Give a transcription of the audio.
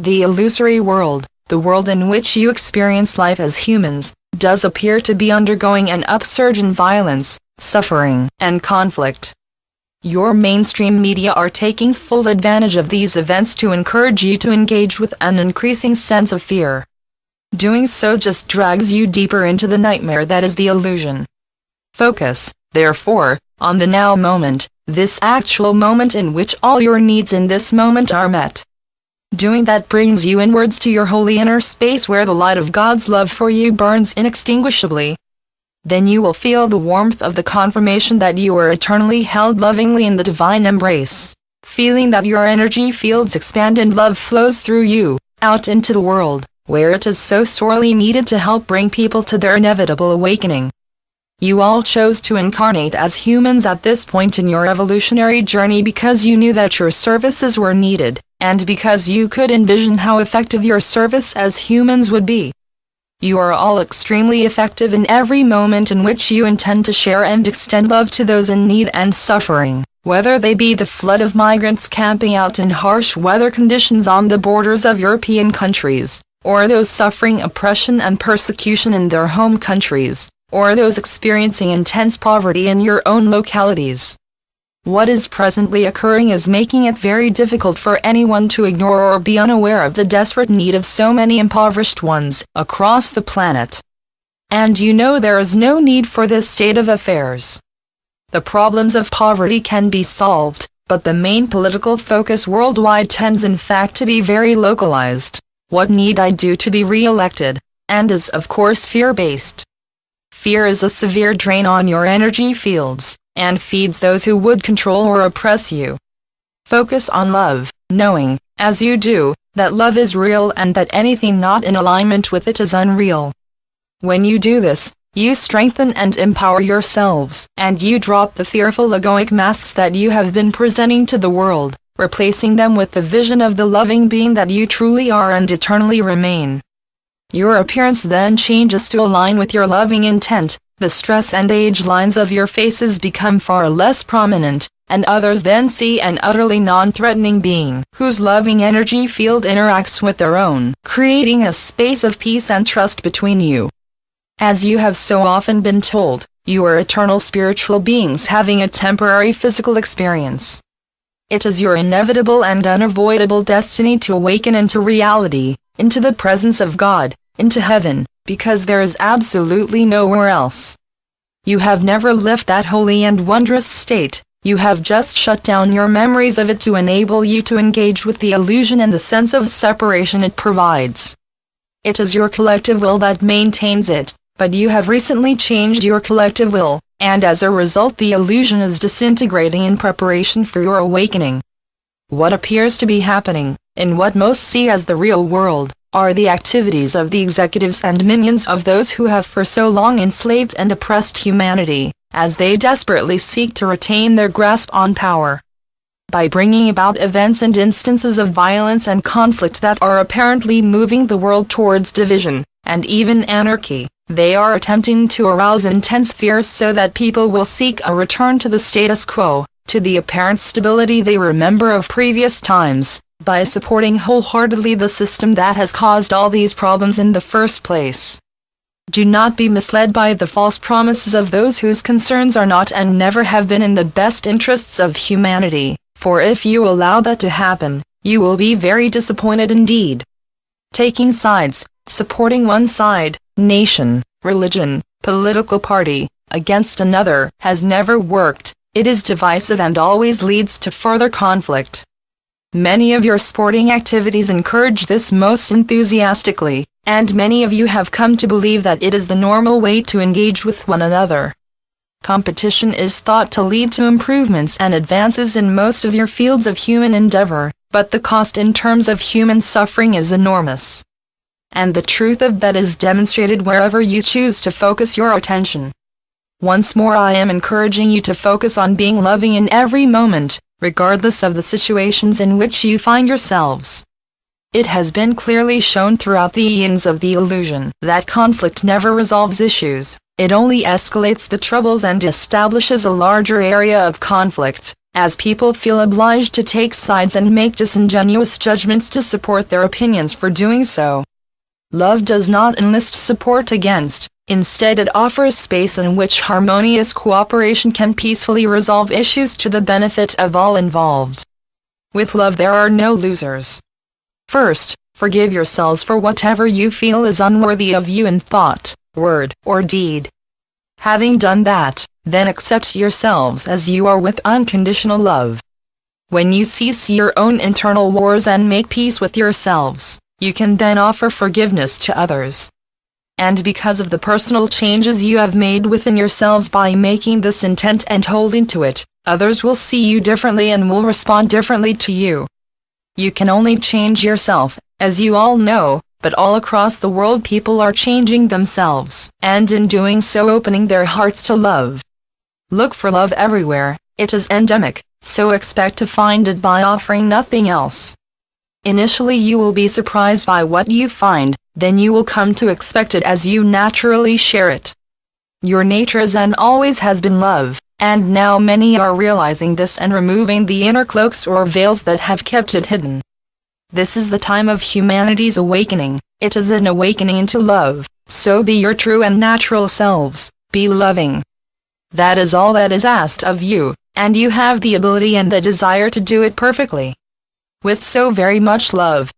The illusory world, the world in which you experience life as humans, does appear to be undergoing an upsurge in violence, suffering, and conflict. Your mainstream media are taking full advantage of these events to encourage you to engage with an increasing sense of fear. Doing so just drags you deeper into the nightmare that is the illusion. Focus, therefore, on the now moment, this actual moment in which all your needs in this moment are met. Doing that brings you inwards to your holy inner space where the light of God's love for you burns inextinguishably. Then you will feel the warmth of the confirmation that you are eternally held lovingly in the divine embrace, feeling that your energy fields expand and love flows through you, out into the world, where it is so sorely needed to help bring people to their inevitable awakening. You all chose to incarnate as humans at this point in your evolutionary journey because you knew that your services were needed, and because you could envision how effective your service as humans would be. You are all extremely effective in every moment in which you intend to share and extend love to those in need and suffering, whether they be the flood of migrants camping out in harsh weather conditions on the borders of European countries, or those suffering oppression and persecution in their home countries, or those experiencing intense poverty in your own localities. What is presently occurring is making it very difficult for anyone to ignore or be unaware of the desperate need of so many impoverished ones across the planet. And you know there is no need for this state of affairs. The problems of poverty can be solved, but the main political focus worldwide tends in fact to be very localized. What need I do to be re-elected? And is of course fear-based. Fear is a severe drain on your energy fields, and feeds those who would control or oppress you. Focus on love, knowing, as you do, that love is real and that anything not in alignment with it is unreal. When you do this, you strengthen and empower yourselves, and you drop the fearful egoic masks that you have been presenting to the world, replacing them with the vision of the loving being that you truly are and eternally remain. Your appearance then changes to align with your loving intent. The stress and age lines of your faces become far less prominent, and others then see an utterly non-threatening being, whose loving energy field interacts with their own, creating a space of peace and trust between you. As you have so often been told, you are eternal spiritual beings having a temporary physical experience. It is your inevitable and unavoidable destiny to awaken into reality, into the presence of God, into heaven, because there is absolutely nowhere else. You have never left that holy and wondrous state, you have just shut down your memories of it to enable you to engage with the illusion and the sense of separation it provides. It is your collective will that maintains it, but you have recently changed your collective will, and as a result the illusion is disintegrating in preparation for your awakening. What appears to be happening, in what most see as the real world, are the activities of the executives and minions of those who have for so long enslaved and oppressed humanity, as they desperately seek to retain their grasp on power. By bringing about events and instances of violence and conflict that are apparently moving the world towards division, and even anarchy, they are attempting to arouse intense fears so that people will seek a return to the status quo, to the apparent stability they remember of previous times, by supporting wholeheartedly the system that has caused all these problems in the first place. Do not be misled by the false promises of those whose concerns are not and never have been in the best interests of humanity, for if you allow that to happen, you will be very disappointed indeed. Taking sides, supporting one side, nation, religion, political party, against another, has never worked. It is divisive and always leads to further conflict. Many of your sporting activities encourage this most enthusiastically, and many of you have come to believe that it is the normal way to engage with one another. Competition is thought to lead to improvements and advances in most of your fields of human endeavor, but the cost in terms of human suffering is enormous. And the truth of that is demonstrated wherever you choose to focus your attention. Once more I am encouraging you to focus on being loving in every moment, regardless of the situations in which you find yourselves. It has been clearly shown throughout the eons of the illusion that conflict never resolves issues, it only escalates the troubles and establishes a larger area of conflict, as people feel obliged to take sides and make disingenuous judgments to support their opinions for doing so. Love does not enlist support against, instead it offers space in which harmonious cooperation can peacefully resolve issues to the benefit of all involved. With love there are no losers. First, forgive yourselves for whatever you feel is unworthy of you in thought, word, or deed. Having done that, then accept yourselves as you are with unconditional love. When you cease your own internal wars and make peace with yourselves, you can then offer forgiveness to others. And because of the personal changes you have made within yourselves by making this intent and holding to it, others will see you differently and will respond differently to you. You can only change yourself, as you all know, but all across the world people are changing themselves, and in doing so opening their hearts to love. Look for love everywhere, it is endemic, so expect to find it by offering nothing else. Initially you will be surprised by what you find, then you will come to expect it as you naturally share it. Your nature is and always has been love, and now many are realizing this and removing the inner cloaks or veils that have kept it hidden. This is the time of humanity's awakening, it is an awakening into love, so be your true and natural selves, be loving. That is all that is asked of you, and you have the ability and the desire to do it perfectly. With so very much love.